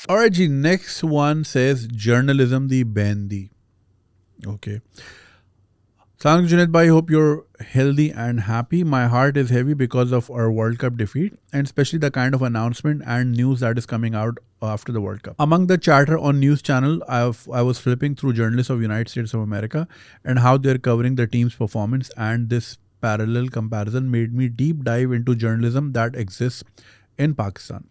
All right, G. Next one says journalism the Bandi. Okay. Salam Junaid bhai, hope you're healthy and happy. My heart is heavy because of our World Cup defeat and especially the kind of announcement and news that is coming out after the World Cup. Among the chatter on news channel, I was flipping through journalists of United States of America and how they're covering the team's performance, and this parallel comparison made me deep dive into journalism that exists in Pakistan.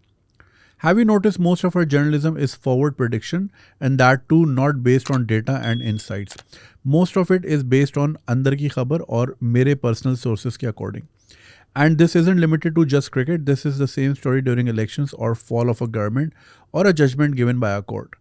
Have you noticed most of our journalism is forward prediction, and that too not based on data and insights. Most of it is based on अंदर की खबर और मेरे personal sources के according. And this isn't limited to just cricket. This is the same story during elections or fall of a government or a judgment given by a court.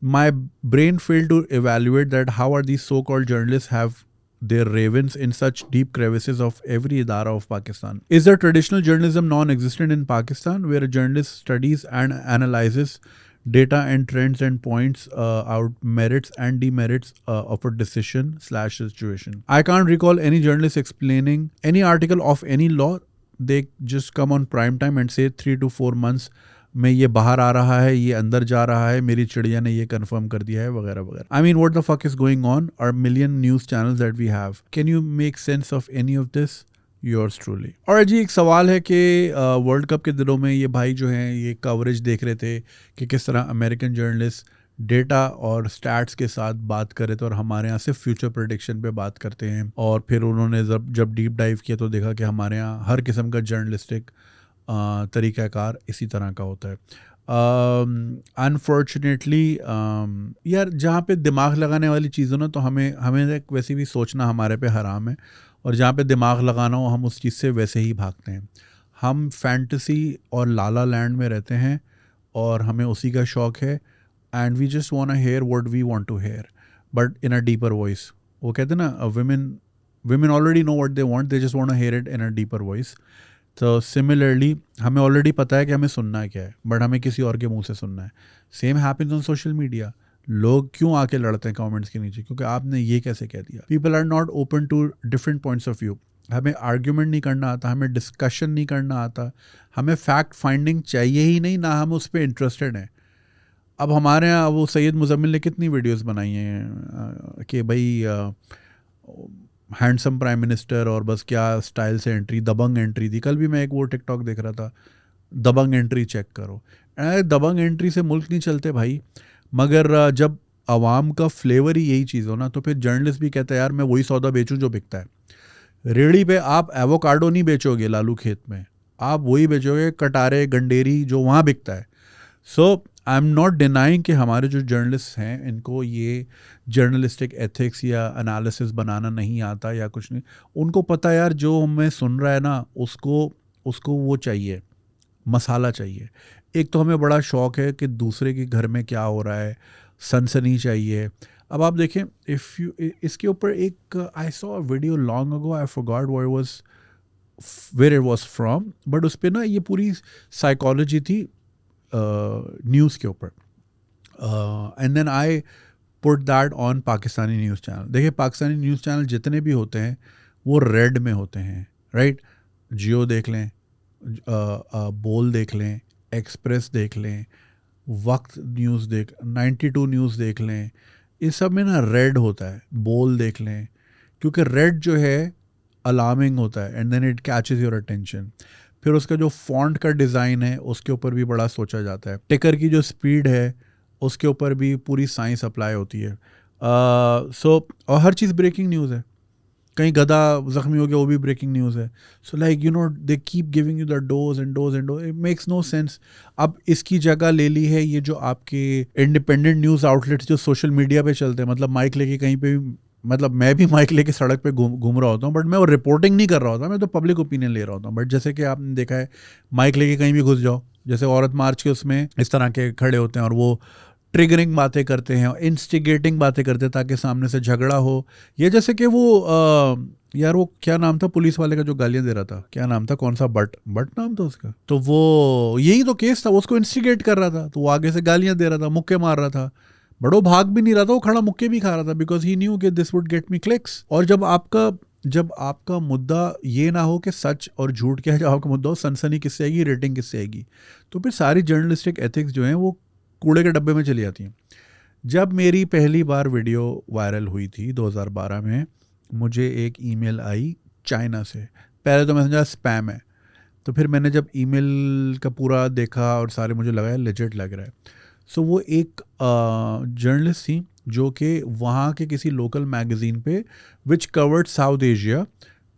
My brain failed to evaluate that how are these so-called journalists have their ravens in such deep crevices of every idara of Pakistan. Is there traditional journalism non-existent in Pakistan where a journalist studies and analyzes data and trends and points out merits and demerits of a decision / situation? I can't recall any journalist explaining any article of any law. They just come on prime time and say 3 to 4 months में ये बाहर आ रहा है, ये अंदर जा रहा है, मेरी चिड़िया ने ये कंफर्म कर दिया है, वगैरह वगैरह. I mean what the fuck is going on? Our million news channels that we have. Can you make sense of any of this? Yours truly. और जी एक सवाल है कि वर्ल्ड कप के दिनों में ये भाई जो हैं ये कवरेज देख रहे थे कि किस तरह अमेरिकन जर्नलिस्ट डेटा और स्टैट्स के साथ बात कर रहे थे और हमारे यहाँ सिर्फ फ्यूचर प्रेडिक्शन पे बात करते हैं. और फिर उन्होंने जब डीप डाइव किया तो देखा कि हमारे यहाँ हर किस्म का जर्नलिस्टिक तरीक़ाकार इसी तरह का होता है. अनफॉर्चुनेटली यार जहाँ पे दिमाग लगाने वाली चीज़ों ना तो हमें वैसे भी सोचना हमारे पे हराम है, और जहाँ पे दिमाग लगाना हो हम उस चीज़ से वैसे ही भागते हैं. हम फैंटेसी और लाला लैंड में रहते हैं और हमें उसी का शौक़ है, and we just want to hear what we want to hear but in a deeper voice. वो कहते हैं ना women already know what they want, they just want to hear it in a deeper voice. तो similarly हमें already पता है कि हमें सुनना क्या है, बट हमें किसी और के मुंह से सुनना है. Same happens on social media. लोग क्यों आके लड़ते हैं कमेंट्स के नीचे? क्योंकि आपने ये कैसे कह दिया. People are not open to different points of view. हमें आर्ग्यूमेंट नहीं करना आता, हमें डिस्कशन नहीं करना आता, हमें फैक्ट फाइंडिंग चाहिए ही नहीं, ना हम उस पर इंटरेस्टेड हैं. अब हमारे यहाँ वो सैयद मुजम्मिल ने कितनी वीडियोस बनाई हैं कि भाई हैंडसम प्राइम मिनिस्टर और बस क्या स्टाइल से एंट्री, दबंग एंट्री थी. कल भी मैं एक वो टिकटॉक देख रहा था, दबंग एंट्री चेक करो. दबंग एंट्री से मुल्क नहीं चलते भाई. मगर जब आवाम का फ्लेवर ही यही चीज़ हो ना, तो फिर जर्नलिस्ट भी कहता है यार मैं वही सौदा बेचूं जो बिकता है. रेहड़ी पे आप एवोकाडो नहीं बेचोगे लालू खेत में, आप वही बेचोगे कटारे गंडेरी जो वहाँ बिकता है. सो आई एम नॉट डिनाइंग कि हमारे जो जर्नलिस्ट हैं इनको ये जर्नलिस्टिक एथिक्स या एनालिसिस बनाना नहीं आता या कुछ नहीं. उनको पता है यार जो हमें सुन रहा है ना उसको वो चाहिए, मसाला चाहिए. एक तो हमें बड़ा शौक़ है कि दूसरे के घर में क्या हो रहा है, सनसनी चाहिए. अब आप देखें इसके ऊपर एक I saw a video long ago, I forgot where it was from, but उस पर ना ये पूरी साइकोलॉजी थी न्यूज़ के ऊपर. And then I put that on Pakistani news channel. देखिए पाकिस्तानी न्यूज़ चैनल जितने भी होते हैं वो रेड में होते हैं, राइट. जियो देख लें, बोल देख लें, एक्सप्रेस देख लें, वक्त न्यूज़ 92 न्यूज़ देख लें, इस सब में ना रेड होता है. बोल देख लें, क्योंकि रेड जो है अलार्मिंग होता है and then it catches your attention. फिर उसका जो फॉन्ट का डिज़ाइन है उसके ऊपर भी बड़ा सोचा जाता है. टिकर की जो स्पीड है उसके ऊपर भी पूरी साइंस अप्लाई होती है. और हर चीज़ ब्रेकिंग न्यूज़ है. कहीं गधा ज़ख्मी हो गया वो भी ब्रेकिंग न्यूज़ है. So like you know they keep giving you the dose and dose and dose. It makes no sense. अब इसकी जगह ले ली है ये जो आपके इंडिपेंडेंट न्यूज़ आउटलेट्स जो सोशल मीडिया पे चलते हैं. मतलब माइक लेके कहीं पे भी, मतलब मैं भी माइक लेके सड़क पे घूम रहा होता हूँ, बट मैं वो रिपोर्टिंग नहीं कर रहा होता, मैं तो पब्लिक ओपिनियन ले रहा होता हूँ. बट जैसे कि आपने देखा है माइक लेके कहीं भी घुस जाओ, जैसे औरत मार्च के उसमें इस तरह के खड़े होते हैं और वो ट्रिगरिंग बातें करते हैं, इंस्टिगेटिंग बातें करते हैं ताकि सामने से झगड़ा हो. ये जैसे कि वो यार वो क्या नाम था पुलिस वाले का जो गालियां दे रहा था, क्या नाम था, कौन सा बट नाम था उसका, तो वो यही तो केस था. उसको इंस्टिगेट कर रहा था तो वो आगे से गालियां दे रहा था, मुक्के मार रहा था, बड़ो भाग भी नहीं रहा था, वो खड़ा मुक्के भी खा रहा था बिकॉज ही न्यू कि this would get me clicks. और जब आपका मुद्दा ये ना हो कि सच और झूठ क्या है, जब आपका मुद्दा हो सनसनी किससे आएगी, रेटिंग किससे आएगी, तो फिर सारी जर्नलिस्टिक एथिक्स जो हैं वो कूड़े के डब्बे में चली जाती हैं। जब मेरी पहली बार वीडियो वायरल हुई थी 2012 में, मुझे एक ईमेल आई चाइना से। पहले तो मैं समझा स्पैम है, तो फिर मैंने जब ईमेल का पूरा देखा और सारे, मुझे लगा लेजिट लग रहा है। सो वो एक जर्नलिस्ट थी जो कि वहाँ के किसी लोकल मैगज़ीन पे which covered south Asia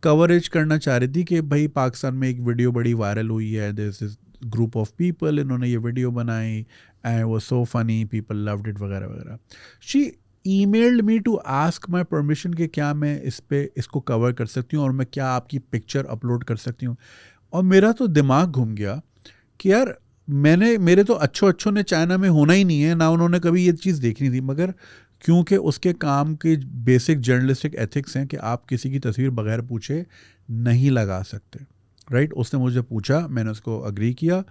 coverage करना चाह रही थी कि भाई पाकिस्तान में एक वीडियो बड़ी वायरल हुई है, this is group of people, इन्होंने ये वीडियो बनाई एंड वो so funny, people loved it वगैरह वगैरह। She emailed me to ask my permission कि क्या मैं इसको कवर कर सकती हूँ और मैं क्या आपकी पिक्चर अपलोड कर सकती हूँ। और मेरा तो दिमाग घूम गया कि यार मेरे तो अच्छों ने चाइना में होना ही नहीं है ना, उन्होंने कभी ये चीज़ देखनी थी, मगर क्योंकि उसके काम के बेसिक जर्नलिस्टिक एथिक्स हैं कि आप किसी की तस्वीर बगैर पूछे नहीं लगा सकते, राइट। उसने मुझे पूछा, मैंने उसको अग्री किया,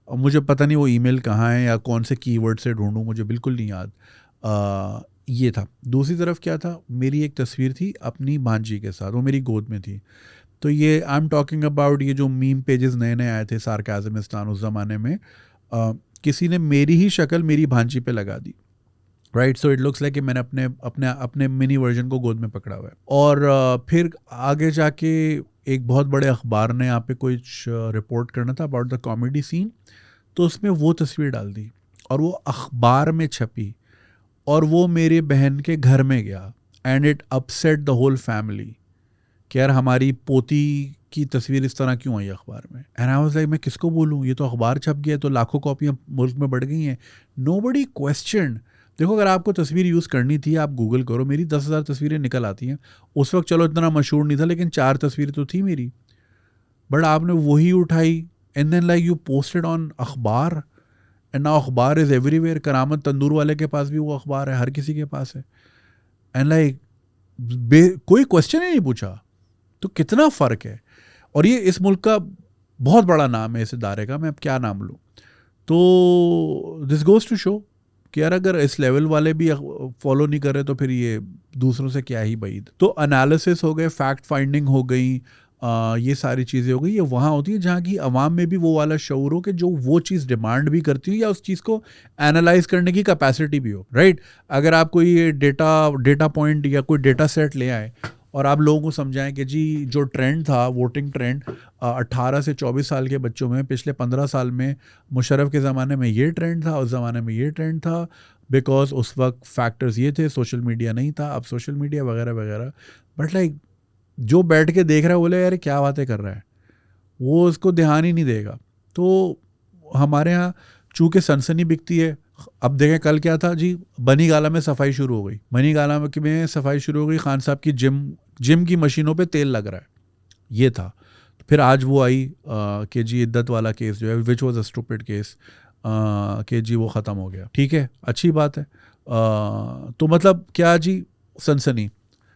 और मुझे पता नहीं वो ईमेल कहाँ है या कौन से कीवर्ड से ढूंढूं, मुझे बिल्कुल नहीं याद। ये था। दूसरी तरफ क्या था, मेरी एक तस्वीर थी अपनी भांजी के साथ, वो मेरी गोद में थी। तो ये आई एम टॉकिंग अबाउट ये जो मीम पेजेस नए नए आए थे सार्काज़मिस्तान उस ज़माने में, किसी ने मेरी ही शक्ल मेरी भांजी पे लगा दी, right. So it looks like कि मैंने अपने अपने अपने मिनी वर्जन को गोद में पकड़ा हुआ है। और फिर आगे जाके एक बहुत बड़े अखबार ने यहाँ पे कुछ रिपोर्ट करना था अबाउट द कॉमेडी सीन, तो उसमें वो तस्वीर डाल दी और वो अखबार में छपी और वो मेरे बहन के घर में गया and it upset the whole family कि यार हमारी पोती की तस्वीर इस तरह क्यों आई अखबार में। एंड आई वाज लाइक मैं किसको बोलूँ, ये तो अखबार छप गया, तो लाखों कॉपियाँ मुल्क में बढ़ गई हैं, नोबडी क्वेश्चन। देखो अगर आपको तस्वीर यूज़ करनी थी आप गूगल करो, मेरी 10,000 तस्वीरें निकल आती हैं। उस वक्त चलो इतना मशहूर नहीं था लेकिन 4 तस्वीरें तो थी मेरी, बट आपने वही उठाई and then like you posted on अखबार एंड नाउ अखबार इज़ एवरीवेयर। करामत तंदूर वाले के पास भी वो अखबार है, हर किसी के पास है। एंड लाइक कोई क्वेश्चन ही नहीं पूछा, तो कितना फ़र्क है। और ये इस मुल्क का बहुत बड़ा नाम है इस इदारे का, मैं अब क्या नाम लूँ। तो दिस गोज़ टू शो कि यार अगर इस लेवल वाले भी फॉलो नहीं कर रहे तो फिर ये दूसरों से क्या ही बात। तो एनालिसिस हो गए, फैक्ट फाइंडिंग हो गई, ये सारी चीज़ें हो गई। ये वहाँ होती है जहाँ की आवाम में भी वो वाला शऊर हो कि जो वो चीज़ डिमांड भी करती हो या उस चीज़ को एनालाइज करने की कैपेसिटी भी हो, राइट। अगर आप कोई ये डेटा पॉइंट या कोई डेटा सेट ले आए और आप लोगों को समझाएं कि जी जो ट्रेंड था, वोटिंग ट्रेंड 18 से 24 साल के बच्चों में पिछले 15 साल में, मुशर्रफ के ज़माने में ये ट्रेंड था, उस ज़माने में ये ट्रेंड था, बिकॉज उस वक्त फैक्टर्स ये थे, सोशल मीडिया नहीं था, अब सोशल मीडिया वगैरह वगैरह। बट लाइक जो बैठ के देख रहा है बोले यार क्या बातें कर रहा है, वो उसको ध्यान ही नहीं देगा। तो हमारे यहाँ चूँकि सनसनी बिकती है, अब देखें कल क्या था जी, बनी गाला में सफाई शुरू हो गई, बनी गाला में सफाई शुरू हो गई, खान साहब की जिम की मशीनों पे तेल लग रहा है, ये था। फिर आज वो आई कि जी इद्दत वाला केस जो है, which was a stupid case, कि जी वो ख़त्म हो गया, ठीक है, अच्छी बात है। तो मतलब क्या जी, सनसनी,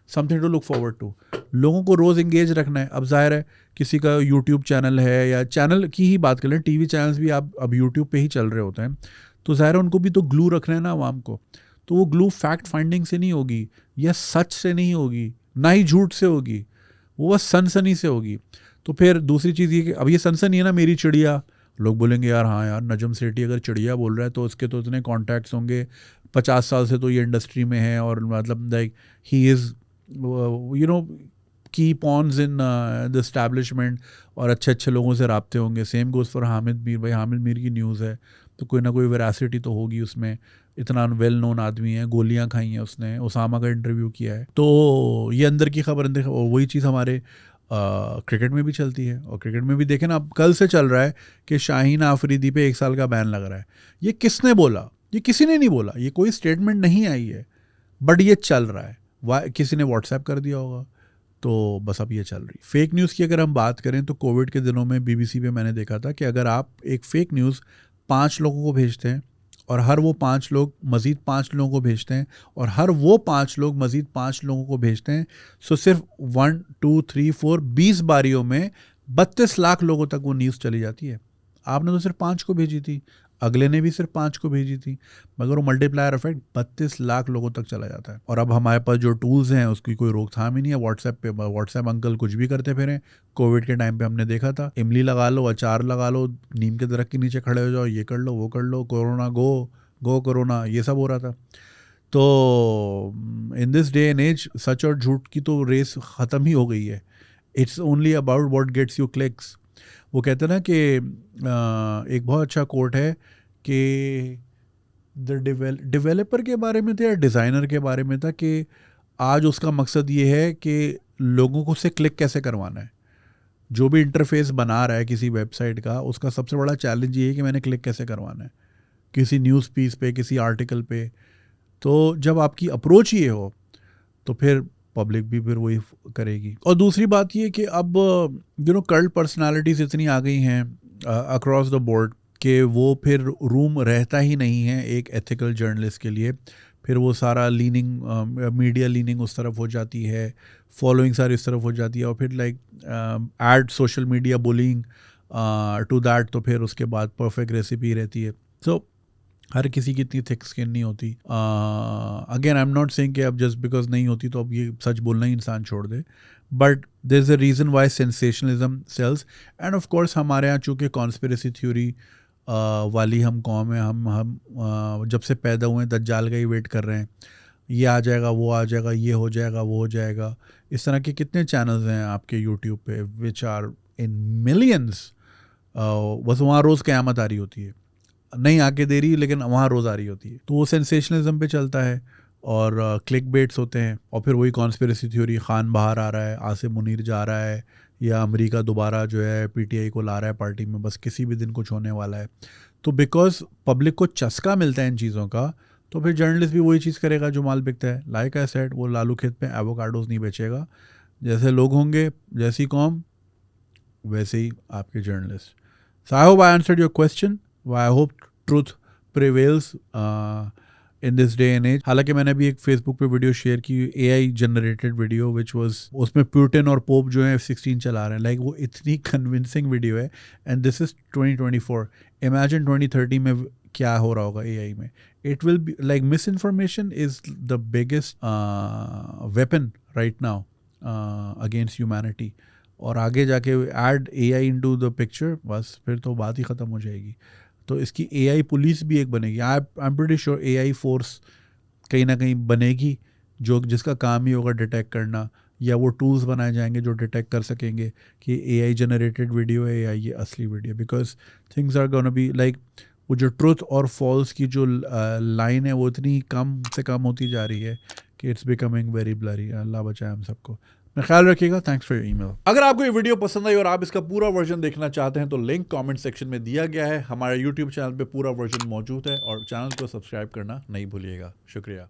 something to look forward to. लोगों को रोज़ इंगेज रखना है। अब जाहिर है किसी का यूट्यूब चैनल है, या चैनल की ही बात कर लें, टीवी चैनल्स भी आप अब यूट्यूब पे ही चल रहे होते हैं, तो ज़ाहिर है उनको भी तो ग्लू रखना है ना आवाम को। तो वो ग्लू फैक्ट फाइंडिंग से नहीं होगी या सच से नहीं होगी, ना ही झूठ से होगी, वो बस सनसनी से होगी। तो फिर दूसरी चीज़ ये कि अब ये सनसनी है ना मेरी चिड़िया, लोग बोलेंगे यार हाँ यार नजम सेठी अगर चिड़िया बोल रहा है तो उसके तो इतने कॉन्टैक्ट्स होंगे, 50 साल से तो ये इंडस्ट्री में है, और मतलब like he is you know की पॉन्स इन द एस्टैब्लिशमेंट, और अच्छे अच्छे लोगों से रबते होंगे। Same goes for Hamid Mir, भाई हामिद मीर की न्यूज़ है तो कोई ना कोई वेरासिटी तो होगी उसमें, इतना वेल नोन आदमी है, गोलियां खाई हैं उसने, उसामा का इंटरव्यू किया है, तो ये अंदर की खबर अंदर। और वही चीज़ हमारे क्रिकेट में भी चलती है, और क्रिकेट में भी देखें ना, अब कल से चल रहा है कि शाहीन आफरीदी पे 1 साल का बैन लग रहा है। ये किसने बोला? ये किसी ने नहीं बोला, ये कोई स्टेटमेंट नहीं आई है, बट ये चल रहा है, किसी ने व्हाट्सएप कर दिया होगा, तो बस अब ये चल रही। फेक न्यूज़ की अगर हम बात करें तो कोविड के दिनों में BBC पे मैंने देखा था कि अगर आप एक फ़ेक न्यूज़ 5 लोगों को भेजते हैं और हर वो 5 लोग मज़ीद 5 लोगों को भेजते हैं और हर वो 5 लोग मज़ीद 5 लोगों को भेजते हैं, सो सिर्फ 1 2 3 4 20 बारियों में 32 लाख लोगों तक वो न्यूज़ चली जाती है। आपने तो सिर्फ 5 को भेजी थी, अगले ने भी सिर्फ 5 को भेजी थी, मगर वो मल्टीप्लायर इफेक्ट 32 लाख लोगों तक चला जाता है। और अब हमारे पास जो टूल्स हैं उसकी कोई रोकथाम ही नहीं है। व्हाट्सएप अंकल कुछ भी करते फिरें। कोविड के टाइम पे हमने देखा था, इमली लगा लो, अचार लगा लो, नीम के दरख्त के नीचे खड़े हो जाओ, ये कर लो वो कर लो, कोरोना गो, गो कोरोना, ये सब हो रहा था। तो in this day and age सच और झूठ की तो रेस ख़त्म ही हो गई है। It's only about what gets you clicks. वो कहते हैं ना कि एक बहुत अच्छा कोट है कि द डेवलपर के बारे में था या डिज़ाइनर के बारे में था कि आज उसका मकसद ये है कि लोगों को से क्लिक कैसे करवाना है। जो भी इंटरफेस बना रहा है किसी वेबसाइट का, उसका सबसे बड़ा चैलेंज ये है कि मैंने क्लिक कैसे करवाना है किसी न्यूज़ पीस पे, किसी आर्टिकल पे। तो जब आपकी अप्रोच ये हो तो फिर पब्लिक भी फिर वही करेगी। और दूसरी बात ये कि अब कल्ट पर्सनालिटीज़ इतनी आ गई हैं अक्रॉस द बोर्ड कि वो फिर रूम रहता ही नहीं है एक एथिकल जर्नलिस्ट के लिए। फिर वो सारा लीनिंग मीडिया लीनिंग उस तरफ हो जाती है, फॉलोइंग सारी इस तरफ हो जाती है, और फिर like add social media bullying to that, तो फिर उसके बाद परफेक्ट रेसिपी रहती है। सो हर किसी की इतनी थिक स्किन नहीं होती। Again I am not saying कि अब जस्ट बिकॉज नहीं होती तो अब ये सच बोलना ही इंसान छोड़ दे, but there is a reason why sensationalism sells. And of course हमारे यहाँ चूँकि कॉन्स्पिरेसी थ्योरी वाली हम कौम है, हम जब से पैदा हुए हैं दज्जाल का ही वेट कर रहे हैं, ये आ जाएगा, वो आ जाएगा, ये हो जाएगा, वो हो जाएगा। इस तरह के कितने चैनल्स हैं आपके यूट्यूब पे विच आर इन मिलियंस। बस वहाँ रोज़ क़यामत आ रही होती है, नहीं आके दे रही लेकिन वहाँ रोज़ आ रही होती है। तो वो सेंसेशनलिज्म पे चलता है और क्लिक बेट्स होते हैं, और फिर वही कॉन्स्पिरेसी थ्योरी, खान बाहर आ रहा है, आसिम मुनीर जा रहा है, या अमेरिका दोबारा जो है पीटीआई को ला रहा है पार्टी में, बस किसी भी दिन कुछ होने वाला है। तो बिकॉज पब्लिक को चस्का मिलता है इन चीज़ों का, तो फिर जर्नलिस्ट भी वही चीज़ करेगा जो माल बिकता है। लाइक आई सेड, वो लालू खेत पे एवोकाडोस नहीं बेचेगा। जैसे लोग होंगे, जैसी कौम, वैसे ही आपके journalist. So I hope I answered your question. I hope truth prevails in this day and age. हालांकि मैंने अभी एक फेसबुक पे वीडियो शेयर की, AI generated video which was, उसमें प्यूटिन और पोप जो है F-16 चला रहे हैं, लाइक वो इतनी कन्विंसिंग वीडियो है। एंड दिस इज 2024, इमेजिन 2030 में क्या हो रहा होगा एआई में। It will be like miss information is the biggest weapon right now against humanity. और आगे जाके add AI into the picture, बस फिर तो बात ही ख़त्म हो जाएगी। तो इसकी एआई पुलिस भी एक बनेगी। I am pretty sure AI force कहीं ना कहीं बनेगी, जो जिसका काम ही होगा डिटेक्ट करना, या वो टूल्स बनाए जाएंगे जो डिटेक्ट कर सकेंगे कि एआई जनरेटेड वीडियो है या ये असली video. Because things are gonna be like, वो जो ट्रुथ और फॉल्स की जो लाइन है वो इतनी कम से कम होती जा रही है कि इट्स बिकमिंग वेरी ब्लरी। अल्लाह बचाए हम सबको। अपना ख्याल रखिएगा। Thanks for your email. अगर आपको ये वीडियो पसंद आई और आप इसका पूरा वर्जन देखना चाहते हैं तो लिंक कमेंट सेक्शन में दिया गया है। हमारे यूट्यूब चैनल पे पूरा वर्जन मौजूद है, और चैनल को सब्सक्राइब करना नहीं भूलिएगा। शुक्रिया।